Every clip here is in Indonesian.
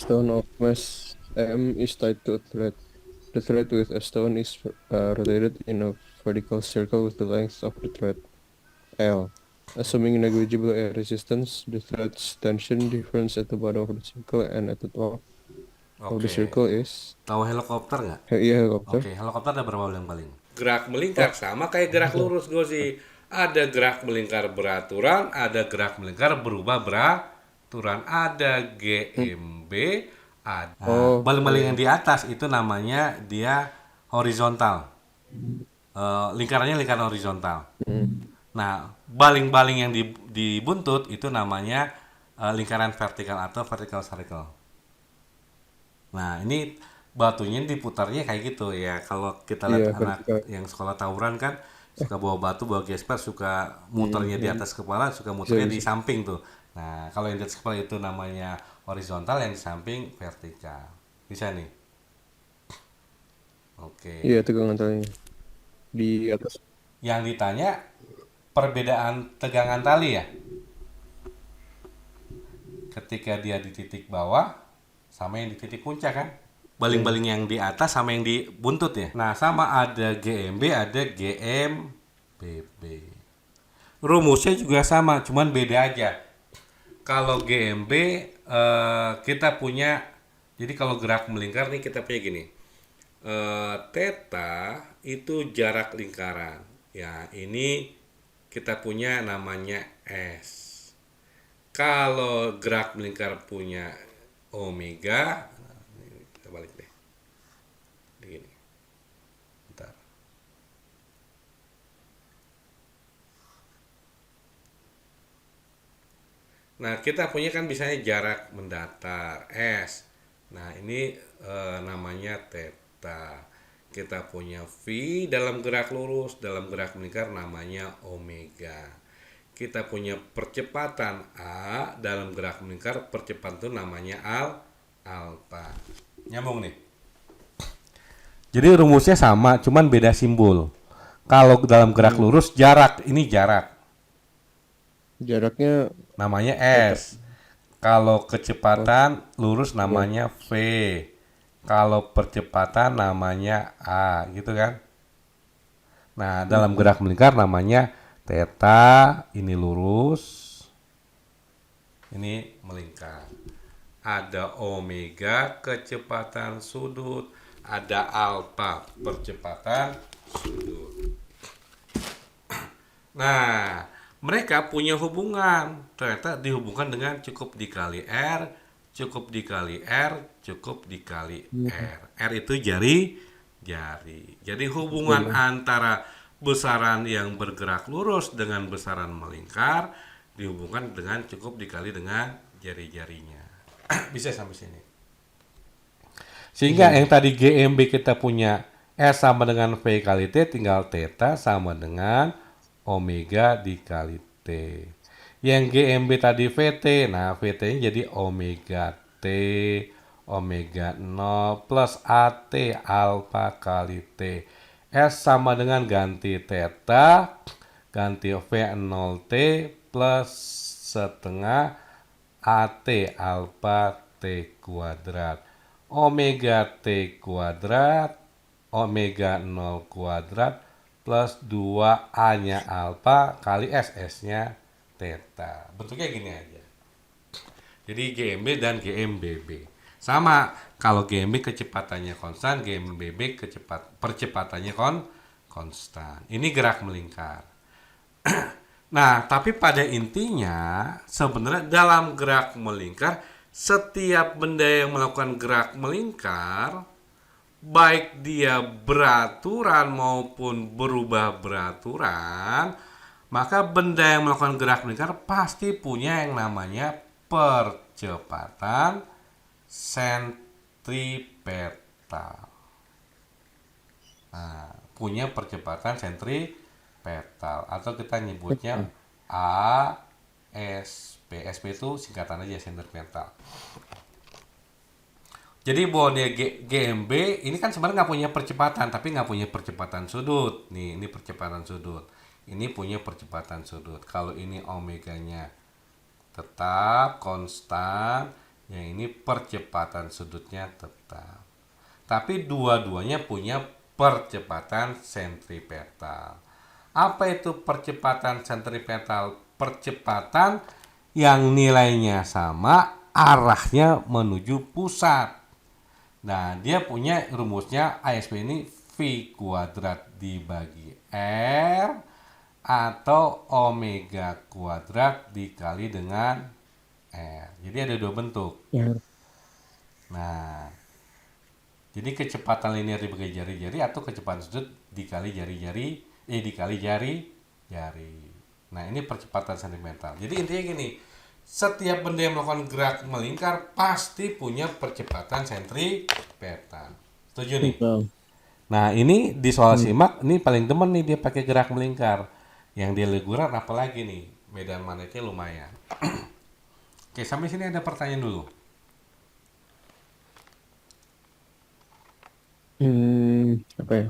stone of mass m is tied to a thread. The thread with a stone is rotated in a vertical circle with the length of the thread L. Assuming negligible air resistance, the thread's tension difference at the bottom of the circle and at the top of the Oke. circle is Tahu helikopter nggak? helicopter. Oke, helikopter ada berapa paling-paling? Gerak Oh, melingkar sama kayak gerak lurus Gozi. Ada gerak melingkar beraturan, ada gerak melingkar berubah beraturan. Ada mm, GMB, ada. Nah, oh, ya, baling-baling ya. yang di atas itu namanya dia horizontal. Lingkarannya lingkaran horizontal. Mm. Nah, baling-baling yang di buntut itu namanya lingkaran vertikal atau vertical circle. Nah, ini batunya diputarnya kayak gitu ya. Kalau kita lihat Iya, anak vertikal. yang sekolah tawuran kan Eh, suka bawa batu, bawa gesper, suka muternya di ya, atas kepala, suka bisa, muternya di bisa. samping tuh. Nah, kalau yang di atas kepala itu namanya horizontal, yang di samping vertikal. Bisa nih. Iya, Oke. tegangan talinya di atas. Yang ditanya perbedaan tegangan tali ya. Ketika dia di titik bawah sama yang di titik puncak kan, Ya. baling-baling yang di atas sama yang di buntut ya. Nah, sama ada GMB, ada GMBB. Rumusnya juga sama, cuman beda aja. Kalau GMB kita punya, jadi kalau gerak melingkar nih kita punya gini. Theta itu jarak lingkaran. Ya, ini kita punya namanya S. Kalau gerak melingkar punya omega, kita balik deh. Begini. Bentar. Nah, kita punya kan misalnya jarak mendatar S. Nah, ini namanya theta. Kita punya V dalam gerak lurus, dalam gerak melingkar namanya omega. Kita punya percepatan A dalam gerak melingkar, percepatan itu namanya alpha. Nyambung nih. Jadi rumusnya sama, cuman beda simbol. Kalau dalam gerak Hmm. lurus jarak, ini jarak, Jaraknya namanya theta. S. Kalau Oh, kecepatan lurus ya. namanya V. Kalau percepatan namanya A, gitu kan? Nah, dalam Hmm. gerak melingkar namanya theta, ini lurus, ini melingkar. Ada omega kecepatan sudut, ada alpha percepatan sudut. Nah, mereka punya hubungan. Ternyata dihubungkan dengan cukup dikali R, cukup dikali R, cukup dikali Hmm. R. R itu jari. Jadi hubungan Ya. antara besaran yang bergerak lurus dengan besaran melingkar dihubungkan dengan cukup dikali dengan jari-jarinya. Bisa sampai sini. Bisa, Sehingga yang bisa. tadi GMB kita punya S sama dengan V kali T, tinggal theta sama dengan omega dikali T. Yang GMB tadi VT, nah VT-nya jadi omega T, omega 0 plus AT alpha kali T. S sama dengan ganti theta, ganti V0T plus setengah AT alpha T kuadrat. Omega T kuadrat, omega 0 kuadrat plus 2A-nya alpha kali SS-nya theta. Bentuknya gini aja. Jadi GMB dan GMBB. Sama, kalau GMB kecepatannya konstan, GMBB percepatannya konstan. Ini gerak melingkar. Nah, tapi pada intinya sebenarnya dalam gerak melingkar, setiap benda yang melakukan gerak melingkar, baik dia beraturan maupun berubah beraturan, maka benda yang melakukan gerak melingkar pasti punya yang namanya percepatan sentripetal. Nah, punya percepatan sentripetal atau kita nyebutnya Hmm. ASP. SP itu singkatan aja sentripetal. Jadi bahwa dia GMB ini kan sebenarnya nggak punya percepatan, tapi nggak punya percepatan sudut. Nih, ini percepatan sudut. Ini punya percepatan sudut. Kalau ini omeganya tetap konstan, Yang ini percepatan sudutnya tetap. Tapi dua-duanya punya percepatan sentripetal. Apa itu percepatan sentripetal? Percepatan yang nilainya sama, arahnya menuju pusat. Nah, dia punya rumusnya ASP ini V kuadrat dibagi R atau omega kuadrat dikali dengan R. Jadi ada dua bentuk. Ya. Nah, jadi kecepatan linear dibagi jari-jari atau kecepatan sudut dikali jari-jari, dikali jari-jari. Nah, ini percepatan sentimental. Jadi intinya gini, setiap benda yang melakukan gerak melingkar pasti punya percepatan sentripetal. Setuju nih? Betul. Nah, ini di soal Hmm. simak, ini paling demen nih dia pakai gerak melingkar. Yang dia leguran apalagi nih, medan magnetnya lumayan. Oke, sampai sini ada pertanyaan dulu. Apa ya?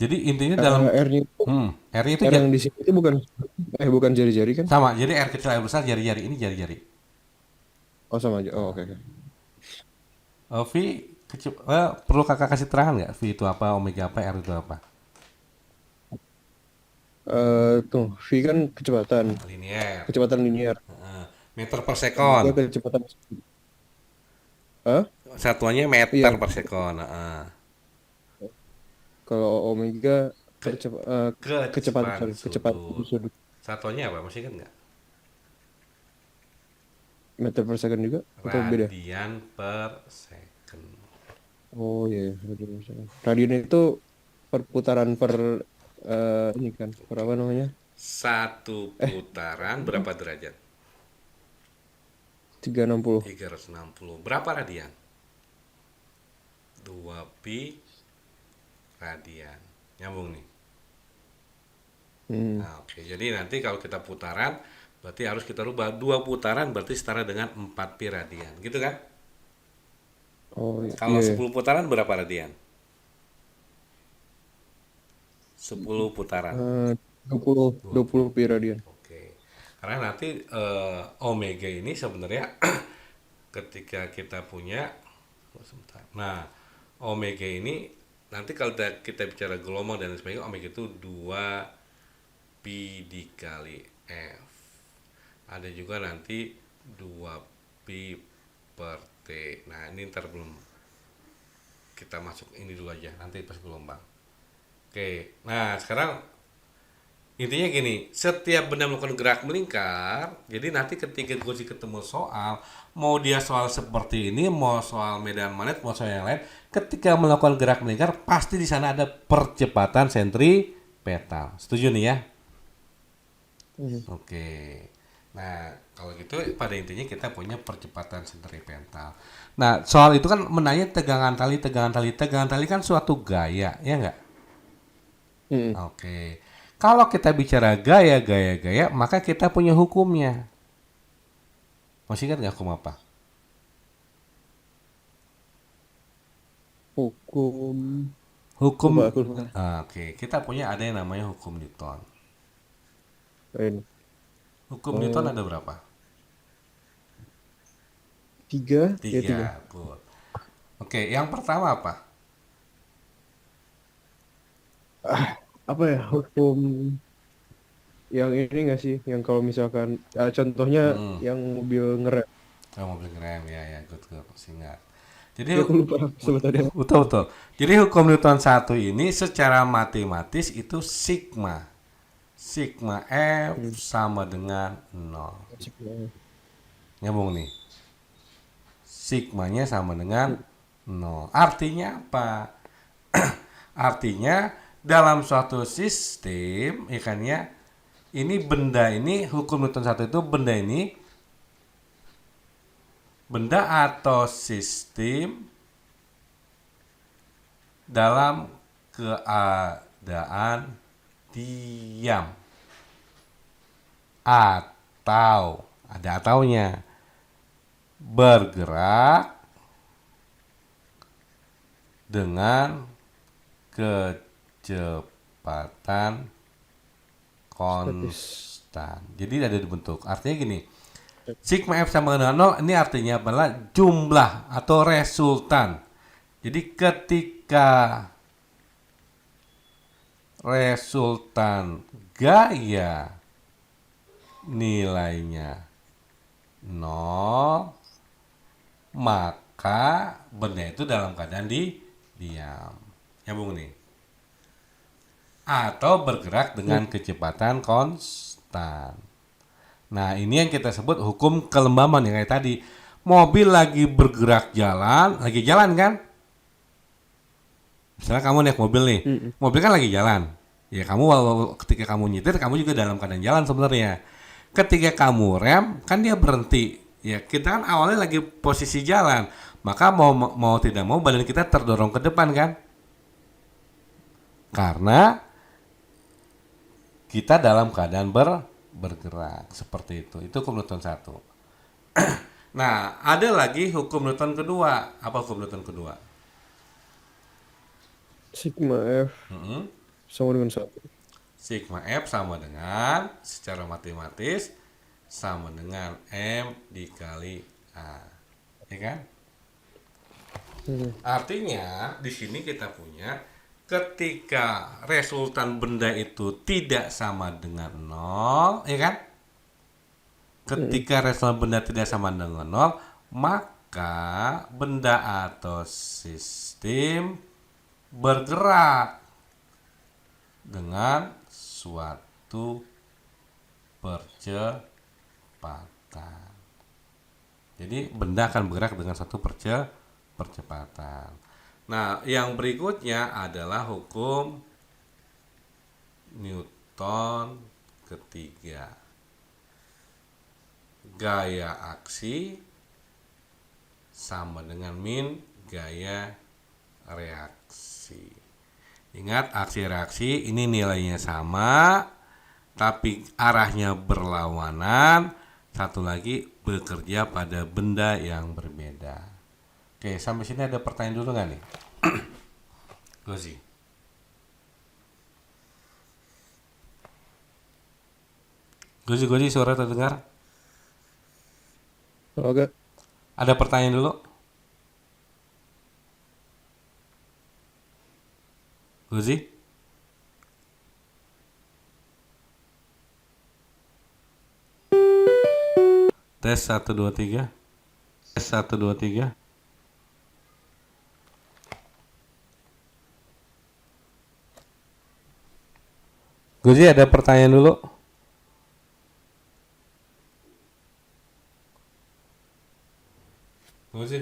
Jadi intinya dalam R-nya itu, R itu R yang di sini itu bukan jari-jari kan? sama. Jadi R kecil R besar jari-jari ini jari-jari. Oh sama aja. Oh oke oke. V perlu kakak kasih terangan nggak? V itu apa, omega apa, R itu apa? Tuh V kan kecepatan, Linear. kecepatan linear. Meter per Omega sekon. kecepatan. Hah? Satuannya meter Iya. per sekon. Kalau omega Ke, kecepatan kecepatan sorry, kecepatan sudut. sudut Satuannya apa? Masih kan nggak? meter per second juga atau beda? Radian per second. Oh iya, radian per second. Radian itu perputaran per ini kan, per apa namanya? Satu Eh, putaran berapa derajat? 360. 360. Berapa radian? 2 pi radian. Nyambung nih. Hmm. Nah, oke. Jadi nanti kalau kita putaran, berarti harus kita rubah. 2 putaran berarti setara dengan 4 pi radian. Gitu kan? Oh Kalau iya, iya. 10 putaran berapa radian? 10 putaran. Eh, 20 pi 20. radian. Oke. Karena nanti omega ini sebenarnya ketika kita punya sebentar. Nah, omega ini nanti kalau kita bicara gelombang dan sebagainya, omega itu 2 pi dikali F. Ada juga nanti 2 pi per T. Nah, ini ntar belum kita masuk ini dulu aja, nanti pas gelombang. Oke, nah sekarang intinya gini, setiap benda melakukan gerak melingkar, jadi nanti ketika gue ketemu soal, mau dia soal seperti ini, mau soal medan magnet, mau soal yang lain, ketika melakukan gerak melingkar, pasti di sana ada percepatan sentripetal. Setuju nih ya? Hmm. Oke. Nah, kalau gitu pada intinya kita punya percepatan sentripetal. Nah, soal itu kan menanya tegangan tali, tegangan tali. Tegangan tali kan suatu gaya, ya nggak? Hmm. Oke. Kalau kita bicara gaya, gaya, gaya, maka kita punya hukumnya. Masih ingat nggak hukum apa? Hukum Hukum, lupa aku lupa. oke. Kita punya ada yang namanya hukum Newton. Ini. Hukum Newton Eh, ada berapa? tiga ya tiga. Tiga. Good. Oke, yang pertama apa? Apa ya hukum yang ini nggak sih? Yang kalau misalkan contohnya yang mobil ngerem. Oh, mobil ngerem, ya, ya, good, good. Singkat. Jadi Ya aku lupa sebenarnya. betul betul. Jadi hukum Newton satu ini secara matematis itu sigma. Sigma F Hmm. sama dengan 0. Asik banget. Nyambung nih. Sigmanya sama dengan Hmm. 0. Artinya apa? Artinya dalam suatu sistem ikannya ini benda ini hukum Newton satu itu benda atau sistem dalam keadaan diam atau ada ataunya bergerak dengan kecepatan Statis. konstan. Jadi ada dibentuk. Artinya gini, Sigma F sama dengan 0 ini artinya adalah jumlah atau resultan. Jadi ketika resultan gaya nilainya 0, maka benda itu dalam keadaan diam. Nyambung nih. Atau bergerak dengan kecepatan konstan. Nah, ini yang kita sebut hukum kelembaban yang kayak tadi. Mobil lagi bergerak jalan, lagi jalan kan? Misalnya kamu naik mobil nih, Mm-mm. mobil kan lagi jalan. Ya kamu ketika kamu nyetir, kamu juga dalam keadaan jalan sebenarnya. Ketika kamu rem, kan dia berhenti. Ya kita kan awalnya lagi posisi jalan, maka mau tidak mau badan kita terdorong ke depan kan? Karena kita dalam keadaan bergerak seperti itu. Itu hukum Newton satu. Nah, ada lagi hukum Newton kedua. Apa hukum Newton kedua? Sigma F Mm-mm. sama dengan 1. Sigma F sama dengan secara matematis sama dengan M dikali A. Ya kan? Hmm. Artinya di sini kita punya ketika resultan benda itu tidak sama dengan 0, ya kan? Mm-mm. Ketika resultan benda tidak sama dengan 0, maka benda atau sistem bergerak dengan suatu percepatan. Jadi benda akan bergerak dengan satu percepatan. Nah, yang berikutnya adalah hukum Newton ketiga. Gaya aksi sama dengan min gaya reaksi. Ingat, aksi reaksi ini nilainya sama, tapi arahnya berlawanan. Satu lagi bekerja pada benda yang berbeda. Oke, sampai sini ada pertanyaan dulu nggak nih? Gozi. Gozi, suara terdengar? Oke. Ada pertanyaan dulu? Gozi? Tes 1 2 3. Tes 1 2 3. Gozi, ada pertanyaan dulu? Gozi.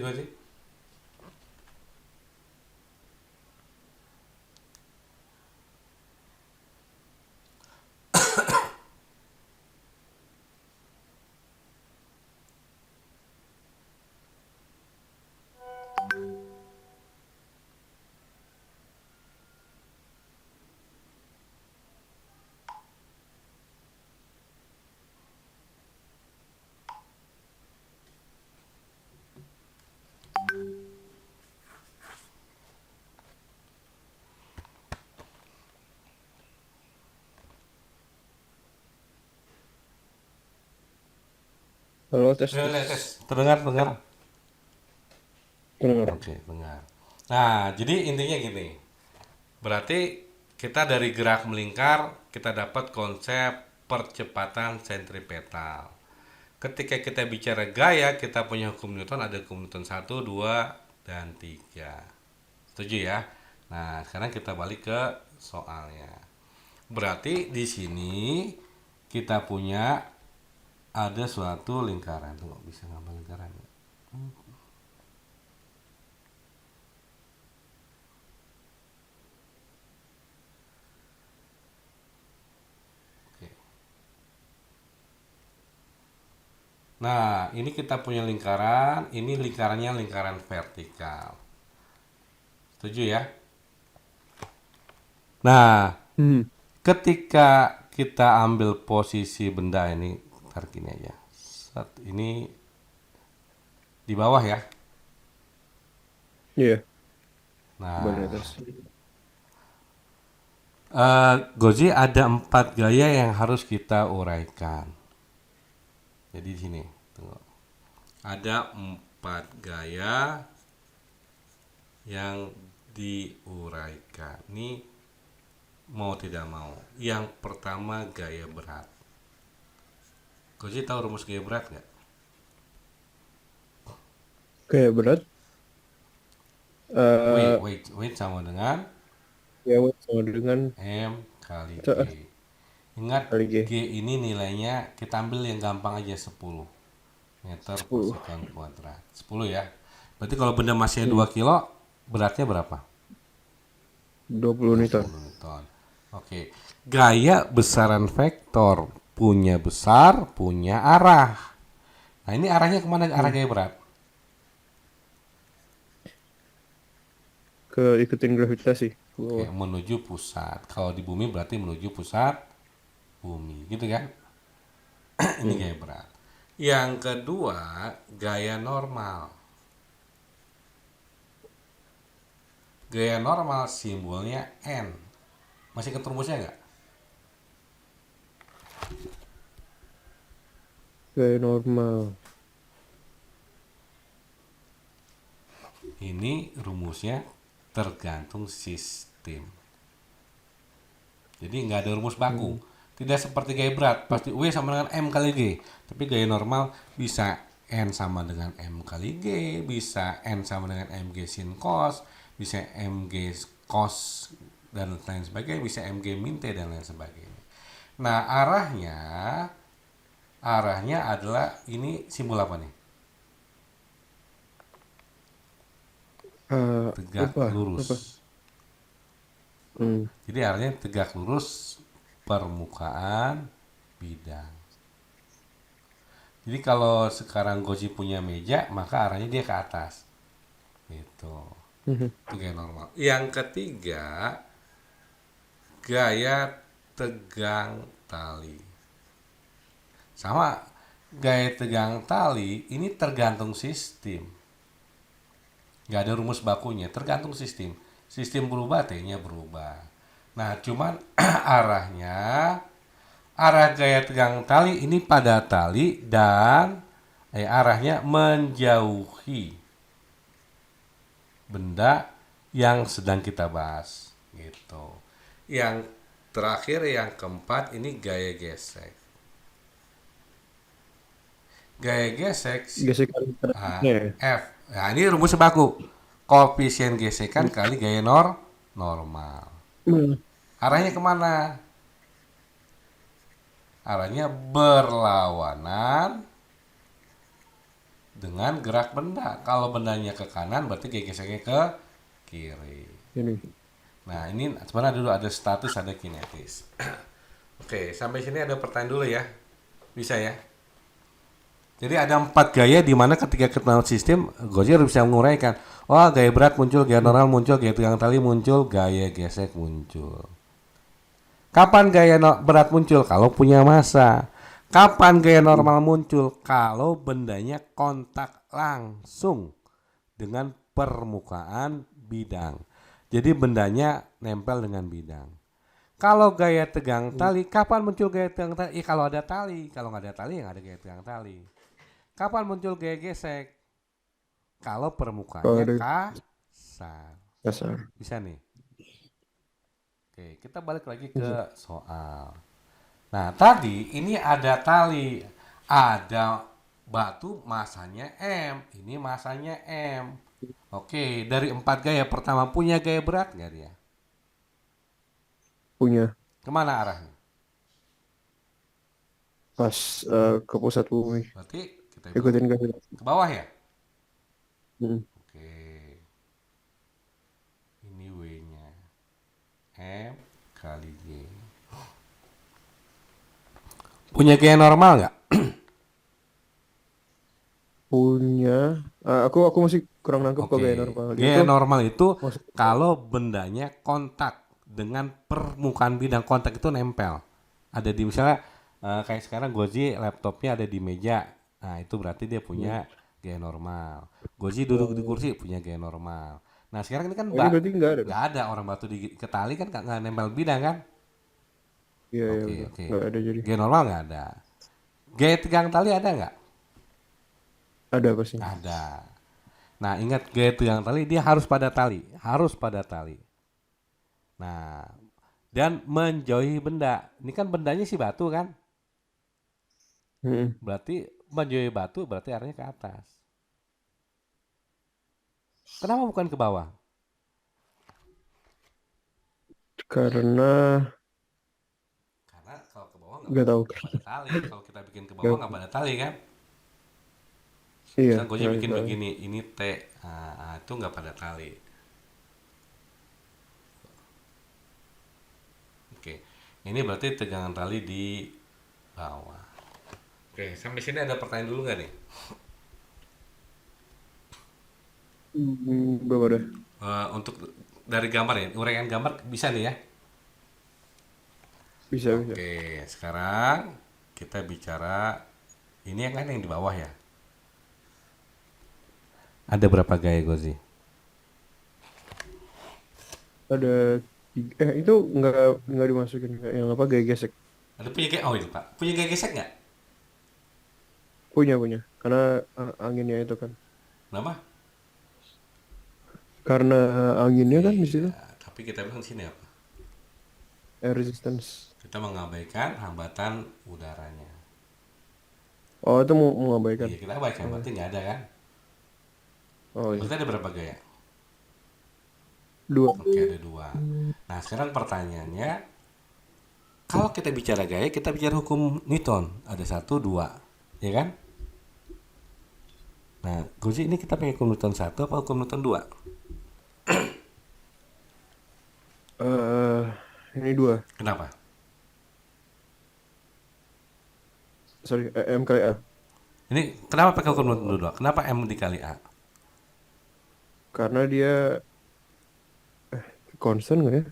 Halo, tes Tes, tes. tes. Terdengar? Dengar. Oke, dengar. Nah, jadi intinya gini. Berarti kita dari gerak melingkar, kita dapat konsep percepatan sentripetal. Ketika kita bicara gaya, kita punya hukum Newton, ada hukum Newton 1 2 dan 3. Setuju ya? Nah, sekarang kita balik ke soalnya. Berarti di sini kita punya ada suatu lingkaran. Tuh, bisa ngambil lingkaran. Oke. Nah, ini kita punya lingkaran, ini lingkarannya lingkaran vertikal. Setuju ya? Nah, Hmm. ketika kita ambil posisi benda ini, tarik ini aja. Ini di bawah ya. Iya, ban Nah, atas. Gozi ada 4 gaya yang harus kita uraikan. Jadi di sini, Tunggu. Ada 4 gaya yang diuraikan. Ini mau tidak mau. Yang pertama gaya berat. Kau sih tahu rumus gaya berat nggak? Kayak berat. W, eh W sama dengan Ya, W sama dengan M kali G. se- Ingat kali G. G ini nilainya kita ambil yang gampang aja 10 meter per 10. sekon kuadrat. 10 ya. Berarti kalau benda masnya Hmm. 2 kilo, beratnya berapa? 20 Newton. 20 Newton. Oke. Gaya besaran vektor punya besar, punya arah. Nah, ini arahnya kemana arah Hmm. gaya berat? Ke ikutin gravitasi ke Oke, bawah. menuju pusat. Kalau di bumi berarti menuju pusat bumi, gitu kan? Ini Hmm. gaya berat. Yang kedua, gaya normal. Gaya normal simbolnya N. Masih keterumusnya nggak? Gaya normal. Ini rumusnya tergantung sistem. Jadi nggak ada rumus baku. Hmm. Tidak seperti gaya berat, pasti W sama dengan M kali G. Tapi gaya normal bisa N sama dengan M kali G, bisa N sama dengan MG sin cos, bisa MG cos dan lain sebagainya, bisa MG min T dan lain sebagainya. Nah, arahnya adalah ini simbol apa nih? Tegak Lupa. lurus. Lupa. Hmm. Jadi arahnya tegak lurus permukaan bidang. Jadi kalau sekarang Goji punya meja, maka arahnya dia ke atas. Gitu. Mhm. Itu gaya normal. Yang ketiga, gaya tegang tali. Sama gaya tegang tali ini tergantung sistem. Nggak ada rumus bakunya, tergantung sistem. Sistem berubah, T-nya berubah. Nah, cuman arah gaya tegang tali ini pada tali dan arahnya menjauhi benda yang sedang kita bahas gitu. Yang terakhir yang keempat ini gaya gesek. Gaya gesek Gesekan ah, terakhirnya ya. F. Nah, ini rumus baku. Koefisien gesekan kali gaya normal. Hmm. Arahnya kemana? Arahnya berlawanan dengan gerak benda. Kalau bendanya ke kanan berarti gaya geseknya ke kiri. Ini. Nah, ini sebenarnya dulu ada statis, ada kinetis. Oke, sampai sini ada pertanyaan dulu ya. Bisa ya? Jadi ada 4 gaya di mana ketika kita sistem, Gojir bisa menguraikan. Oh, gaya berat muncul, gaya normal muncul, gaya tegang tali muncul, gaya gesek muncul. Kapan gaya berat muncul? Kalau punya massa. Kapan gaya normal muncul? Kalau bendanya kontak langsung dengan permukaan bidang. Jadi bendanya nempel dengan bidang. Kalau gaya tegang tali, kapan muncul gaya tegang tali? Kalau ada tali. Kalau nggak ada tali, nggak ada gaya tegang tali. Kapan muncul gaya gesek? Kalau Kalau permukaannya ada kasar. kasar. Bisa nih. Oke, kita balik lagi ke soal. Nah, tadi ini ada tali, ada batu masanya M, ini masanya M. Oke, dari 4 gaya pertama punya gaya berat nggak dia? Punya. Kemana arahnya? Pas ke pusat bumi. Berarti kita bilang Ikutin gravitasi. ke bawah ya? Hmm. Oke, ini W-nya. M kali G. Punya gaya normal nggak? Punya. Aku masih kurang nangkep kok gaya Oke, normal. Dia gaya tuh normal itu masuk. kalau bendanya kontak dengan permukaan bidang, kontak itu nempel. Ada di misalnya kayak sekarang Gozi laptopnya ada di meja. Nah, itu berarti dia Hmm. punya gaya normal. Gozi duduk di Oh, kursi punya gaya normal. Nah, sekarang ini kan ini berarti nggak ada dong? nggak ada orang batu ke tali kan nggak nempel bidang kan? Iya, iya Oke, benar. oke. Nggak ada jadi. Gaya normal nggak ada. Gaya tegang tali ada nggak? Ada apa sih? Ada. Nah, ingat gaya tegangan tali dia harus pada tali, harus pada tali. Nah, dan menjauhi benda. Ini kan bendanya si batu kan? Mm-mm. Berarti menjauhi batu berarti arahnya ke atas. Kenapa bukan ke bawah? Karena Karena kalau ke bawah nggak tahu. nggak pada tali. Kalau kita bikin ke bawah nggak Nggak- pada tali kan? iya, Misalnya gue nggak bikin tahu. begini, ini T, itu nggak pada tali. Oke, ini berarti tegangan tali di bawah. Oke, sampai sini ada pertanyaan dulu nggak nih? Belum ada. Untuk dari gambar ya, uraian gambar bisa nih ya. Bisa, bisa. Oke, sekarang kita bicara ini yang kan yang di bawah ya. Ada berapa gaya Gozi? Ada itu nggak dimasukin kayak yang apa gaya gesek. Ada punya gaya, oh itu Pak, punya gaya gesek nggak? Punya, karena anginnya itu kan. Kenapa? Karena anginnya kan di situ Iya, tapi kita bilang di sini apa? air resistance. Kita mengabaikan hambatan udaranya. Oh, itu mau mengabaikan. Iya, kita abaikan, Oh, berarti nggak ada kan? oh iya. Berarti ada berapa gaya? Dua. Oke, ada dua. Nah, sekarang pertanyaannya, kalau kita bicara gaya, kita bicara hukum Newton. Ada satu, dua, ya kan? Nah, Gozi ini kita pakai hukum Newton satu apa hukum Newton dua? eh ini dua. Kenapa? Sorry, M kali A. Ini kenapa pakai hukum Newton dua? Kenapa M dikali A? Karena dia constant nggak ya?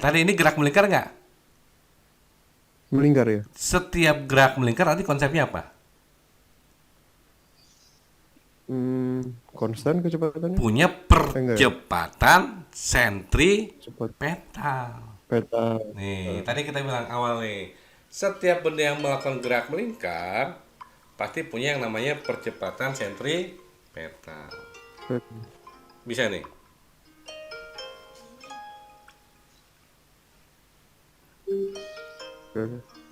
Tadi ini gerak melingkar nggak? Melingkar ya? Setiap gerak melingkar nanti konsepnya apa? Konstan kecepatannya? Punya Enggak ya? percepatan Cepat sentripetal. peta. Nih, tadi kita bilang awal nih, setiap benda yang melakukan gerak melingkar pasti punya yang namanya percepatan sentripetal. Peta. Bisa nih.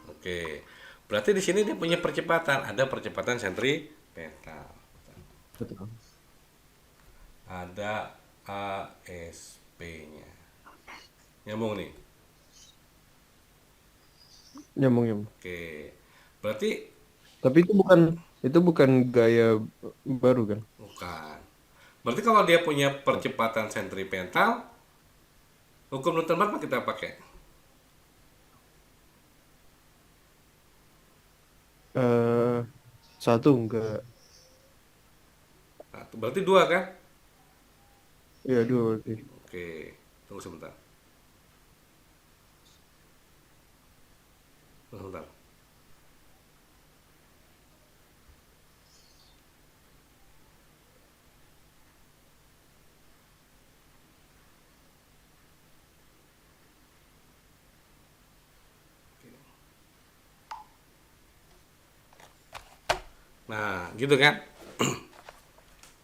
Oke. Berarti di sini dia punya percepatan, ada percepatan sentripetal. Betul. Ada ASP-nya. Nyambung nih. Nyambung nyambung. Oke. Berarti Tapi itu bukan gaya baru kan? bukan. Berarti kalau dia punya percepatan sentripetal, hukum Newton berapa kita pakai? eh Satu enggak. Nah, berarti dua kan? Iya, dua berarti. Oke, tunggu sebentar. Tunggu sebentar. Nah, gitu kan?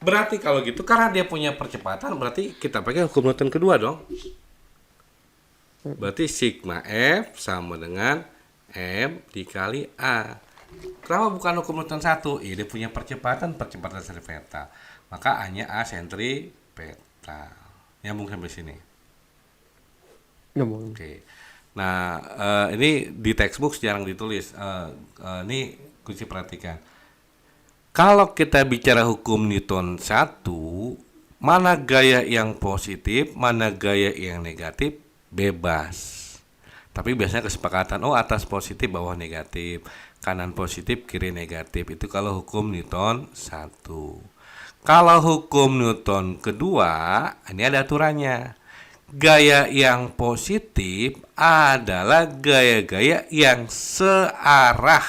Berarti kalau gitu karena dia punya percepatan berarti kita pakai hukum Newton kedua dong. Berarti sigma F sama dengan M dikali A. Kenapa bukan hukum Newton satu? Dia punya percepatan sentripetal. Maka A-nya A sentripetal. Nyambung sampai sini. Nyambung. Oke. Nah, ini di textbook jarang ditulis. Ini kunci perhatikan. Kalau kita bicara hukum Newton satu, mana gaya yang positif, mana gaya yang negatif, bebas. Tapi biasanya kesepakatan, oh atas positif, bawah negatif, kanan positif, kiri negatif. Itu kalau hukum Newton satu. Kalau hukum Newton kedua, ini ada aturannya. Gaya yang positif adalah gaya-gaya yang searah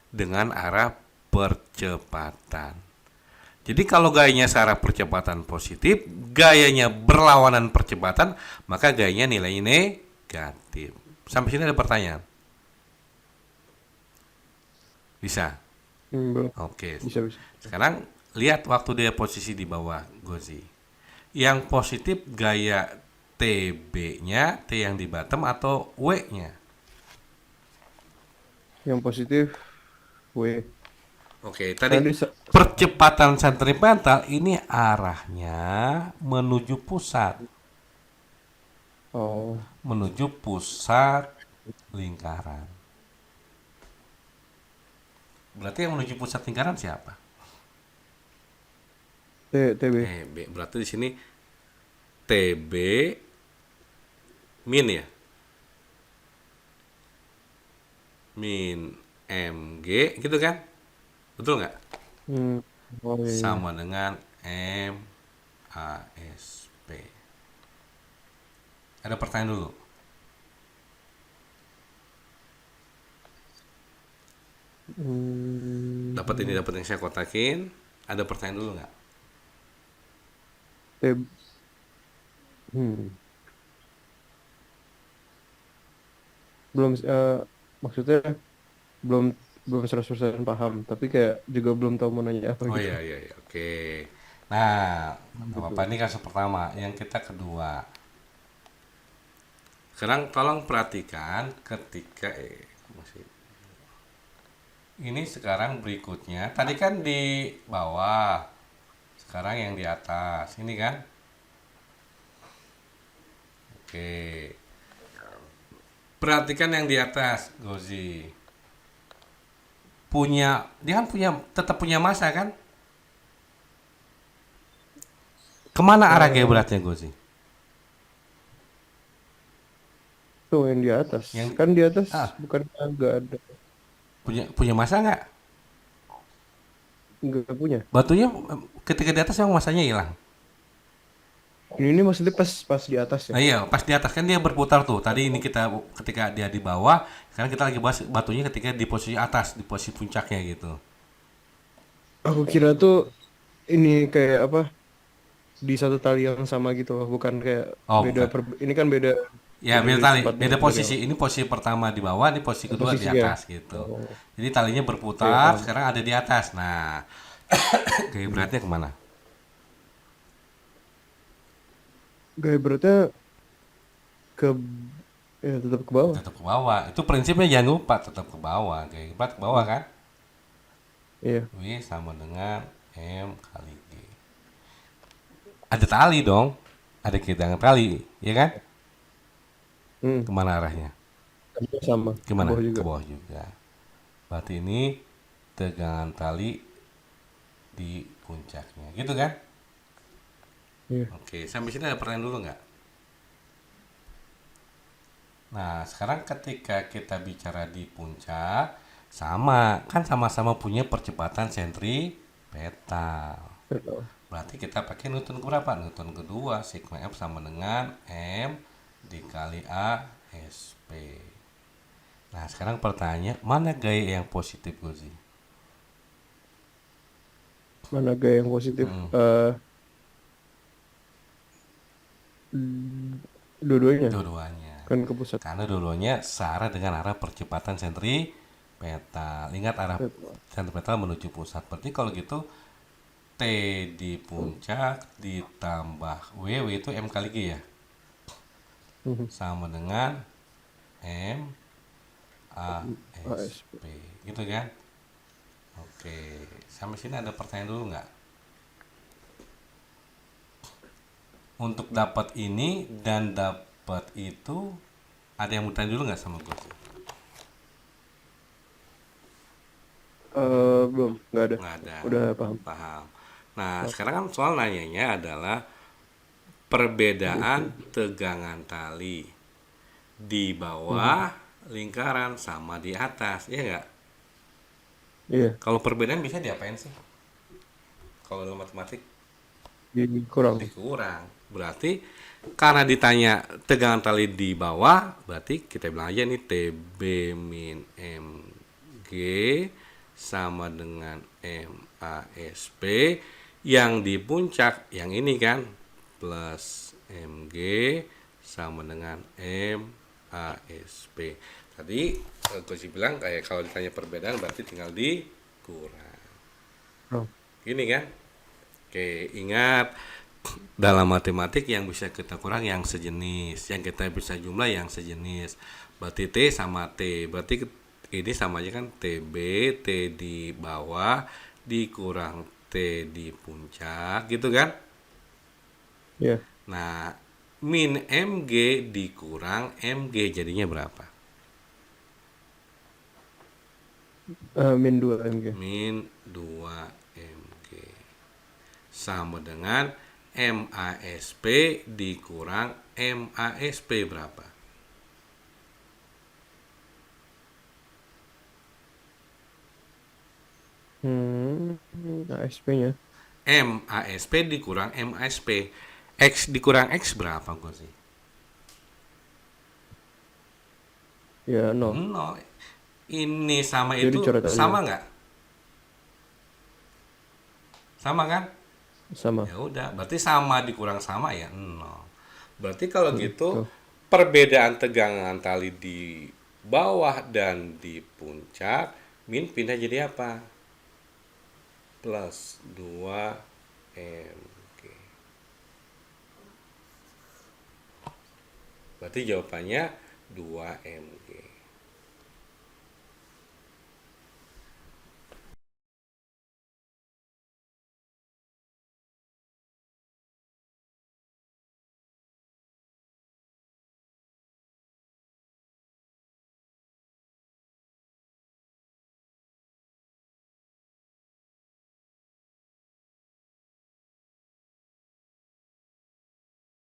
dengan arah percepatan. Jadi kalau gayanya searah percepatan positif, gayanya berlawanan percepatan, maka gayanya nilainya negatif. Sampai sini ada pertanyaan? Bisa? Belum. Oke. Bisa bisa. Sekarang lihat waktu dia posisi di bawah Gozi. Yang positif gaya TB-nya, T yang di bottom atau W-nya? Yang positif W. Oke, tadi Karena percepatan sentripetal ini arahnya menuju pusat, oh menuju pusat lingkaran. Berarti yang menuju pusat lingkaran siapa? TB. B. Berarti di sini TB min ya, min MG gitu kan? Betul nggak? Hmm. Oh iya, iya. Sama dengan MASP. Ada pertanyaan dulu. Dapat ini, Hmm. dapat yang saya kotakin. Ada pertanyaan dulu nggak? TB. Hmm. Belum maksudnya belum belum 100% paham, tapi kayak juga belum tahu mau nanya apa Oh gitu. iya iya iya. Oke. Nah, nggak apa-apa, Gitu. ini kasus pertama. Yang kita kedua. Sekarang tolong perhatikan ketika masih ini sekarang berikutnya. Tadi kan di bawah, sekarang yang di atas. Ini kan? Oke. Perhatikan yang di atas, Gozi. Dia kan tetap punya masa kan? Kemana arah gaya Eh, beratnya, Gozi? tuh yang di atas. Yang Kan di atas ah bukan nggak ada, punya punya masa nggak? nggak punya. Batunya ketika di atas yang masanya hilang. Ini maksudnya pas pas di atas ya. Nah iya, pas di atas kan dia berputar tuh. Tadi ini kita ketika dia di bawah, sekarang kita lagi bahas batunya ketika di posisi atas, di posisi puncaknya gitu. Aku kira tuh ini kayak apa, di satu tali yang sama gitu loh, bukan kayak Oh beda bukan. ini kan beda Ya beda beda dari tali, tempatnya beda dari posisi. awal. Ini posisi pertama di bawah, ini posisi kedua di Posisinya. atas gitu. Oh, Jadi talinya iya berputar, paham. sekarang ada di atas. Nah, gaya beratnya kemana? Gaya beratnya ke ya tetap ke bawah. Tetap ke bawah. Itu prinsipnya jangan lupa tetap ke bawah. Gaya berat ke bawah Hmm. kan? Iya. W sama dengan M kali G. Ada tali dong. Ada kehidangan tali, ya kan? Hmm. Kemana arahnya? Sama ke Gimana? bawah Ke juga. bawah juga. Berarti ini tegangan tali di puncaknya. Gitu kan? Iya. Oke, sampai sini ada pertanyaan dulu nggak? Nah, sekarang ketika kita bicara di puncak, sama, kan sama-sama punya percepatan sentripetal. Betul. Berarti kita pakai Newton berapa? Newton kedua, sigma F sama dengan M dikali A SP. Nah, sekarang pertanyaannya, mana gaya yang positif, Gozi? Mana gaya yang positif? Hmm, Mm, dua-duanya dua-duanya. kan ke pusat. Karena dua-duanya searah dengan arah percepatan sentripetal. Ingat arah Betul. sentripetal menuju pusat. Berarti kalau gitu T di puncak ditambah W itu M kali G ya. Mhm. Sama dengan M A S ASP. P. Gitu kan? Oke. Sampai sini ada pertanyaan dulu nggak? Untuk dapat ini dan dapat itu ada yang mau tanya dulu nggak sama gue? Belum, nggak ada. Nggak ada. Udah paham. Paham. Nah, Paham. sekarang kan soal nanyanya adalah perbedaan tegangan tali di bawah Mhm. lingkaran sama di atas, ya nggak? Iya, Kalau perbedaan bisa diapain sih? Kalau dalam matematik jadi kurang. dikurang. Berarti karena ditanya tegangan tali di bawah, berarti kita bilang aja nih TB min MG sama dengan MASP, yang di puncak yang ini kan plus MG sama dengan MASP. Tadi gue sih bilang kayak kalau ditanya perbedaan berarti tinggal dikurang. kurang. Oh. Gini kan? Oke, ingat dalam matematik yang bisa kita kurang yang sejenis, yang kita bisa jumlah yang sejenis. Berarti T sama T. Berarti ini sama aja kan TB, T di bawah dikurang T di puncak gitu kan? Ya. Nah, min MG dikurang MG jadinya berapa? Min 2 mg. Min 2 MG. Sama dengan MASP dikurang MASP berapa? ASP-nya. MASP dikurang MASP. X dikurang X berapa gue sih? Ya, 0. No. Ini sama Jadi itu dicoret aja. sama nggak? Sama kan? Sama. Ya udah, berarti sama dikurang sama ya 0. Berarti kalau gitu Tuh. perbedaan tegangan tali di bawah dan di puncak min pindah jadi apa? Plus 2 mg. Berarti jawabannya 2 mg.